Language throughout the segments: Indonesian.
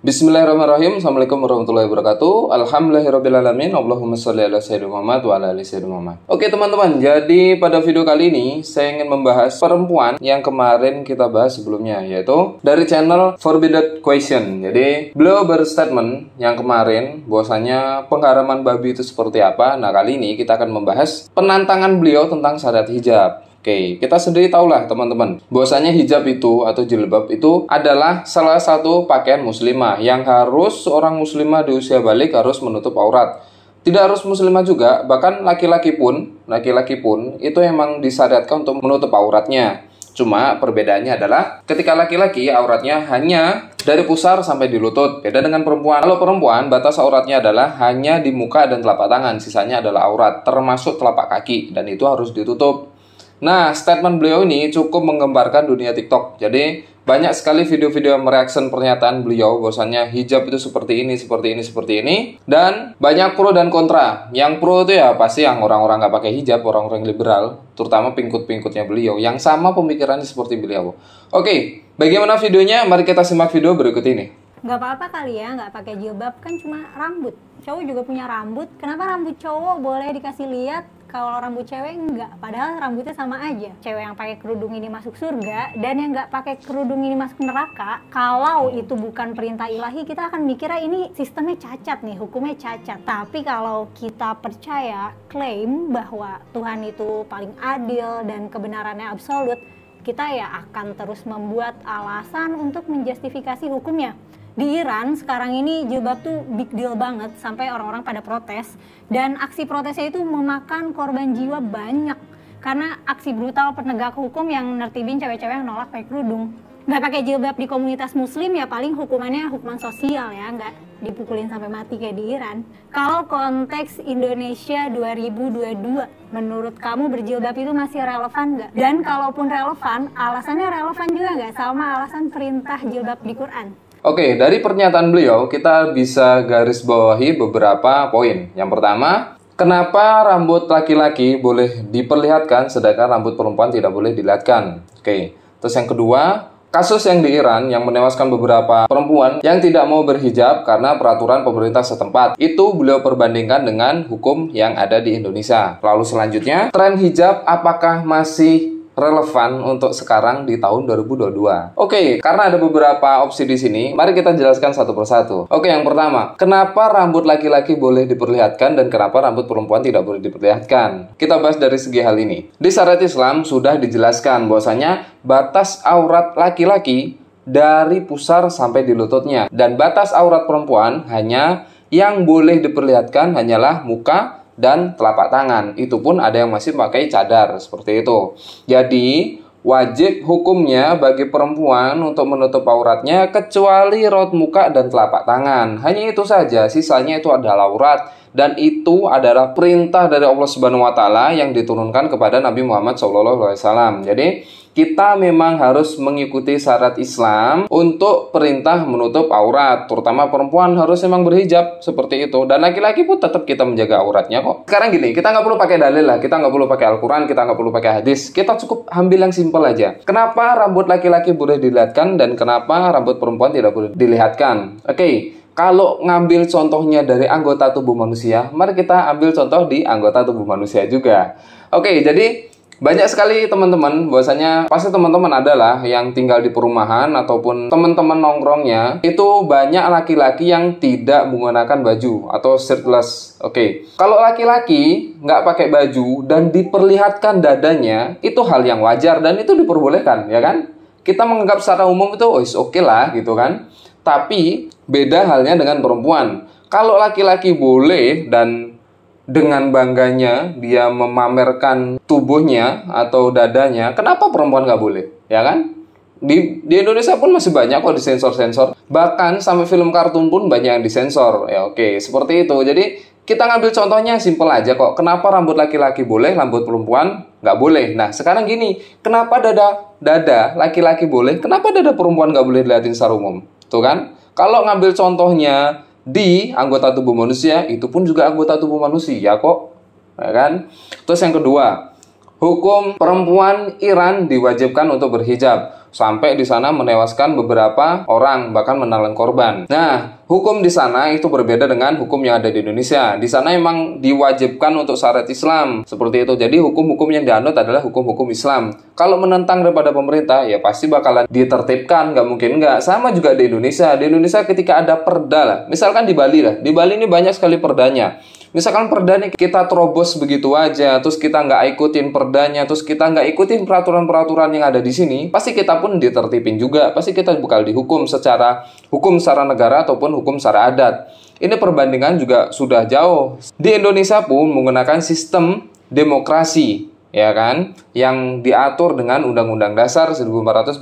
Bismillahirrahmanirrahim. Assalamualaikum warahmatullahi wabarakatuh. Alhamdulillahirrabbilalamin. Allahumma sholli ala sayyidina Muhammad wa ala ali sayyidina Muhammad. Oke teman-teman, jadi pada video kali ini saya ingin membahas perempuan yang kemarin kita bahas sebelumnya, yaitu dari channel Forbidden Question. Jadi beliau berstatement yang kemarin bahwasanya pengharaman babi itu seperti apa. Nah, kali ini kita akan membahas penantangan beliau tentang syariat hijab. Oke, kita sendiri tahulah teman-teman, bahwasanya hijab itu atau jilbab itu adalah salah satu pakaian muslimah yang harus seorang muslimah di usia balik harus menutup aurat. Tidak harus muslimah juga, bahkan laki-laki pun itu emang disyariatkan untuk menutup auratnya. Cuma perbedaannya adalah ketika laki-laki auratnya hanya dari pusar sampai di lutut, beda dengan perempuan. Kalau perempuan batas auratnya adalah hanya di muka dan telapak tangan, sisanya adalah aurat, termasuk telapak kaki, dan itu harus ditutup. Nah, statement beliau ini cukup menggemparkan dunia TikTok. Jadi, banyak sekali video-video mereaction pernyataan beliau bahwasannya hijab itu seperti ini. Dan banyak pro dan kontra. Yang pro itu ya pasti yang orang-orang nggak pakai hijab, orang-orang liberal, terutama pengikut-pengikutnya beliau yang sama pemikirannya seperti beliau. Oke, bagaimana videonya? Mari kita simak video berikut ini. Nggak apa-apa kali ya, nggak pakai jilbab, kan cuma rambut. Cowok juga punya rambut. Kenapa rambut cowok boleh dikasih lihat, kalau rambut cewek enggak? Padahal rambutnya sama aja. Cewek yang pakai kerudung ini masuk surga, dan yang nggak pakai kerudung ini masuk neraka. Kalau itu bukan perintah ilahi, kita akan mikirnya ini sistemnya cacat nih, hukumnya cacat. Tapi kalau kita percaya, klaim bahwa Tuhan itu paling adil dan kebenarannya absolut, kita ya akan terus membuat alasan untuk menjustifikasi hukumnya. Di Iran sekarang ini jilbab tuh big deal banget sampai orang-orang pada protes, dan aksi protesnya itu memakan korban jiwa banyak karena aksi brutal penegak hukum yang nertibin cewek-cewek yang nolak pakai kerudung. Nggak pakai jilbab di komunitas muslim ya paling hukumannya hukuman sosial ya, nggak dipukulin sampai mati kayak di Iran. Kalau konteks Indonesia 2022, menurut kamu berjilbab itu masih relevan nggak? Dan kalaupun relevan, alasannya relevan juga nggak sama alasan perintah jilbab di Quran? Oke, dari pernyataan beliau kita bisa garis bawahi beberapa poin. Yang pertama, kenapa rambut laki-laki boleh diperlihatkan sedangkan rambut perempuan tidak boleh dilihatkan? Oke, terus yang kedua, kasus yang di Iran yang menewaskan beberapa perempuan yang tidak mau berhijab karena peraturan pemerintah setempat. Itu beliau perbandingkan dengan hukum yang ada di Indonesia. Lalu selanjutnya, tren hijab apakah masih relevan untuk sekarang di tahun 2022? Oke, karena ada beberapa opsi di sini, mari kita jelaskan satu persatu. Oke, yang pertama, kenapa rambut laki-laki boleh diperlihatkan dan kenapa rambut perempuan tidak boleh diperlihatkan? Kita bahas dari segi hal ini. Di syariat Islam sudah dijelaskan bahwasanya batas aurat laki-laki dari pusar sampai di lututnya, dan batas aurat perempuan hanya yang boleh diperlihatkan hanyalah muka dan telapak tangan. Itu pun ada yang masih pakai cadar seperti itu. Jadi wajib hukumnya bagi perempuan untuk menutup auratnya kecuali raut muka dan telapak tangan. Hanya itu saja, sisanya itu adalah aurat, dan itu adalah perintah dari Allah Subhanahu wa taala yang diturunkan kepada Nabi Muhammad SAW. Jadi kita memang harus mengikuti syariat Islam untuk perintah menutup aurat. Terutama perempuan harus memang berhijab seperti itu. Dan laki-laki pun tetap kita menjaga auratnya kok. Sekarang gini, kita nggak perlu pakai dalil lah. Kita nggak perlu pakai Al-Quran, kita nggak perlu pakai hadis. Kita cukup ambil yang simpel aja. Kenapa rambut laki-laki boleh dilihatkan dan kenapa rambut perempuan tidak boleh dilihatkan? Oke. Kalau ngambil contohnya dari anggota tubuh manusia, mari kita ambil contoh di anggota tubuh manusia juga. Oke, jadi banyak sekali teman-teman, bahwasanya pasti teman-teman adalah yang tinggal di perumahan ataupun teman-teman nongkrongnya, itu banyak laki-laki yang tidak menggunakan baju atau shirtless. Oke, kalau laki-laki nggak pakai baju dan diperlihatkan dadanya, itu hal yang wajar dan itu diperbolehkan, ya kan? Kita menganggap secara umum itu oke lah gitu kan. Tapi beda halnya dengan perempuan. Kalau laki-laki boleh dan dengan bangganya dia memamerkan tubuhnya atau dadanya, kenapa perempuan nggak boleh? Ya kan? Di Indonesia pun masih banyak kok disensor-sensor. Bahkan sampai film kartun pun banyak yang disensor. Ya oke, seperti itu. Jadi kita ngambil contohnya simpel aja kok. Kenapa rambut laki-laki boleh, rambut perempuan nggak boleh? Nah sekarang gini, kenapa dada laki-laki boleh, kenapa dada perempuan nggak boleh dilihatin secara umum? Tuh kan? Kalau ngambil contohnya di anggota tubuh manusia, itu pun juga anggota tubuh manusia kok, ya kan? Terus yang kedua, hukum perempuan Iran diwajibkan untuk berhijab. Sampai di sana menewaskan beberapa orang, bahkan menelan korban. Nah, hukum di sana itu berbeda dengan hukum yang ada di Indonesia. Di sana emang diwajibkan untuk syariat Islam, seperti itu. Jadi hukum-hukum yang dianut adalah hukum-hukum Islam. Kalau menentang daripada pemerintah, ya pasti bakalan ditertibkan, nggak mungkin nggak. Sama juga di Indonesia. Di Indonesia ketika ada perda lah, misalkan di Bali lah. Di Bali ini banyak sekali perdanya. Misalkan perda nih kita terobos begitu aja, terus kita nggak ikutin perdanya, terus kita nggak ikutin peraturan-peraturan yang ada di sini, pasti kita pun ditertibin juga, pasti kita bakal dihukum secara negara ataupun hukum secara adat. Ini perbandingan juga sudah jauh. Di Indonesia pun menggunakan sistem demokrasi, ya kan, yang diatur dengan Undang-Undang Dasar 1445,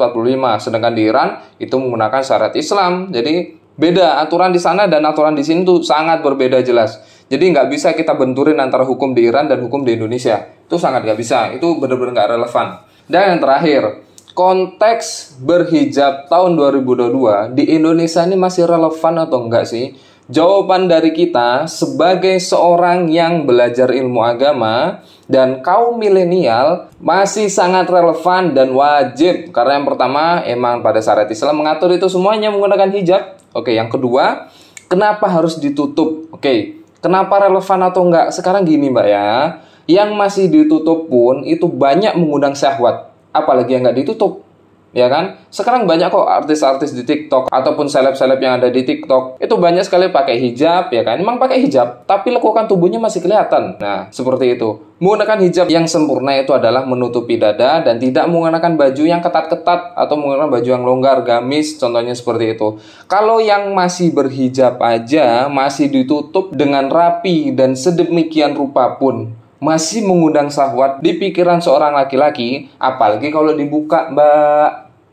sedangkan di Iran itu menggunakan syariat Islam. Jadi beda aturan di sana dan aturan di sini tuh sangat berbeda jelas. Jadi nggak bisa kita benturin antara hukum di Iran dan hukum di Indonesia. Itu sangat nggak bisa. Itu benar-benar nggak relevan. Dan yang terakhir, konteks berhijab tahun 2022 di Indonesia ini masih relevan atau enggak sih? Jawaban dari kita sebagai seorang yang belajar ilmu agama dan kaum milenial masih sangat relevan dan wajib. Karena yang pertama, emang pada syariat Islam mengatur itu semuanya menggunakan hijab. Oke, yang kedua, kenapa harus ditutup? Oke, kenapa relevan atau enggak? Sekarang gini Mbak ya, yang masih ditutup pun itu banyak mengundang syahwat. Apalagi yang nggak ditutup, ya kan? Sekarang banyak kok artis-artis di TikTok ataupun seleb-seleb yang ada di TikTok itu banyak sekali pakai hijab, ya kan? Emang pakai hijab, tapi lekukan tubuhnya masih kelihatan. Nah, seperti itu. Menggunakan hijab yang sempurna itu adalah menutupi dada dan tidak menggunakan baju yang ketat-ketat atau menggunakan baju yang longgar, gamis, contohnya seperti itu. Kalau yang masih berhijab aja masih ditutup dengan rapi dan sedemikian rupa pun masih mengundang syahwat di pikiran seorang laki-laki, apalagi kalau dibuka, Mbak.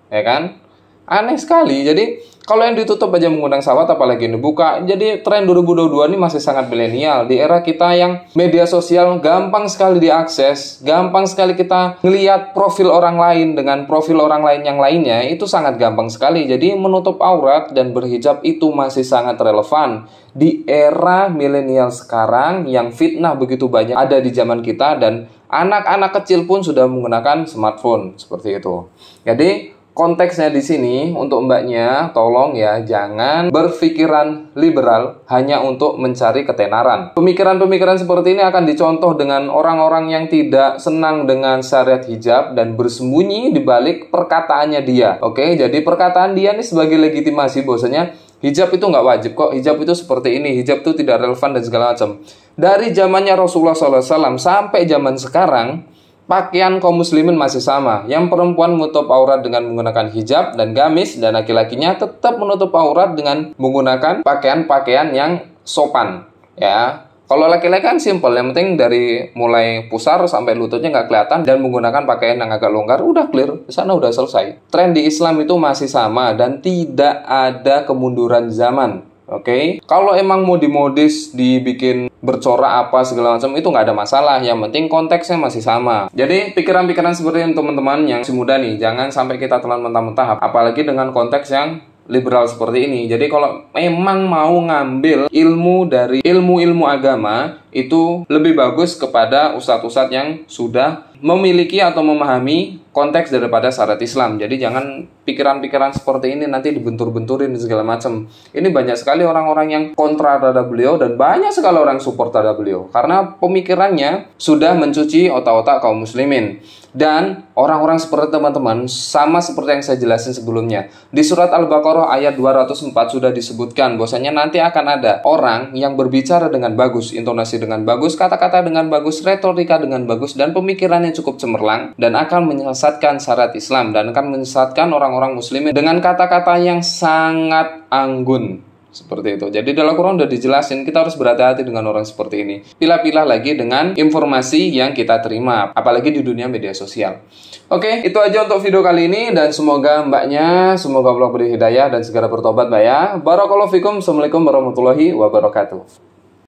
Ya kan? Aneh sekali. Jadi, kalau yang ditutup aja mengundang syahwat, apalagi yang dibuka. Jadi, tren 2022 ini masih sangat milenial. Di era kita yang media sosial gampang sekali diakses, gampang sekali kita ngelihat profil orang lain dengan profil orang lain yang lainnya, itu sangat gampang sekali. Jadi, menutup aurat dan berhijab itu masih sangat relevan di era milenial sekarang yang fitnah begitu banyak ada di zaman kita dan anak-anak kecil pun sudah menggunakan smartphone seperti itu. Jadi konteksnya di sini untuk mbaknya tolong ya jangan berpikiran liberal hanya untuk mencari ketenaran. Pemikiran-pemikiran seperti ini akan dicontoh dengan orang-orang yang tidak senang dengan syariat hijab dan bersembunyi di balik perkataannya dia. Oke, jadi perkataan dia ini sebagai legitimasi bahwasanya hijab itu nggak wajib kok, hijab itu seperti ini, hijab itu tidak relevan dan segala macam. Dari zamannya Rasulullah SAW sampai zaman sekarang, pakaian kaum muslimin masih sama. Yang perempuan menutup aurat dengan menggunakan hijab dan gamis, dan laki-lakinya tetap menutup aurat dengan menggunakan pakaian-pakaian yang sopan. Ya, kalau laki-laki kan simple, yang penting dari mulai pusar sampai lututnya nggak kelihatan dan menggunakan pakaian yang agak longgar, udah clear, di sana udah selesai. Tren di Islam itu masih sama dan tidak ada kemunduran zaman. Oke, kalau emang mau dimodis, dibikin bercorak apa segala macam itu nggak ada masalah. Yang penting konteksnya masih sama. Jadi pikiran-pikiran seperti ini teman-teman yang masih muda nih, jangan sampai kita telan mentah-mentah. Apalagi dengan konteks yang liberal seperti ini. Jadi kalau memang mau ngambil ilmu dari ilmu-ilmu agama, itu lebih bagus kepada ustadz-ustadz yang sudah memiliki atau memahami konteks daripada syariat Islam. Jadi jangan pikiran-pikiran seperti ini nanti dibentur-benturin segala macam. Ini banyak sekali orang-orang yang kontra terhadap beliau dan banyak sekali orang support terhadap beliau karena pemikirannya sudah mencuci otak-otak kaum muslimin. Dan orang-orang seperti teman-teman sama seperti yang saya jelasin sebelumnya. Di surat Al-Baqarah ayat 204 sudah disebutkan bahwasanya nanti akan ada orang yang berbicara dengan bagus, intonasi dengan bagus, kata-kata dengan bagus, retorika dengan bagus, dan pemikirannya cukup cemerlang dan akan menyesatkan syariat Islam dan akan menyesatkan orang-orang muslimin dengan kata-kata yang sangat anggun. Seperti itu. Jadi dalam Quran udah dijelasin kita harus berhati-hati dengan orang seperti ini. Pilah-pilah lagi dengan informasi yang kita terima, apalagi di dunia media sosial. Oke, itu aja untuk video kali ini dan semoga mbaknya, semoga Allah beri hidayah dan segera bertobat mbak ya. Barakallahu fikum. Assalamualaikum warahmatullahi wabarakatuh.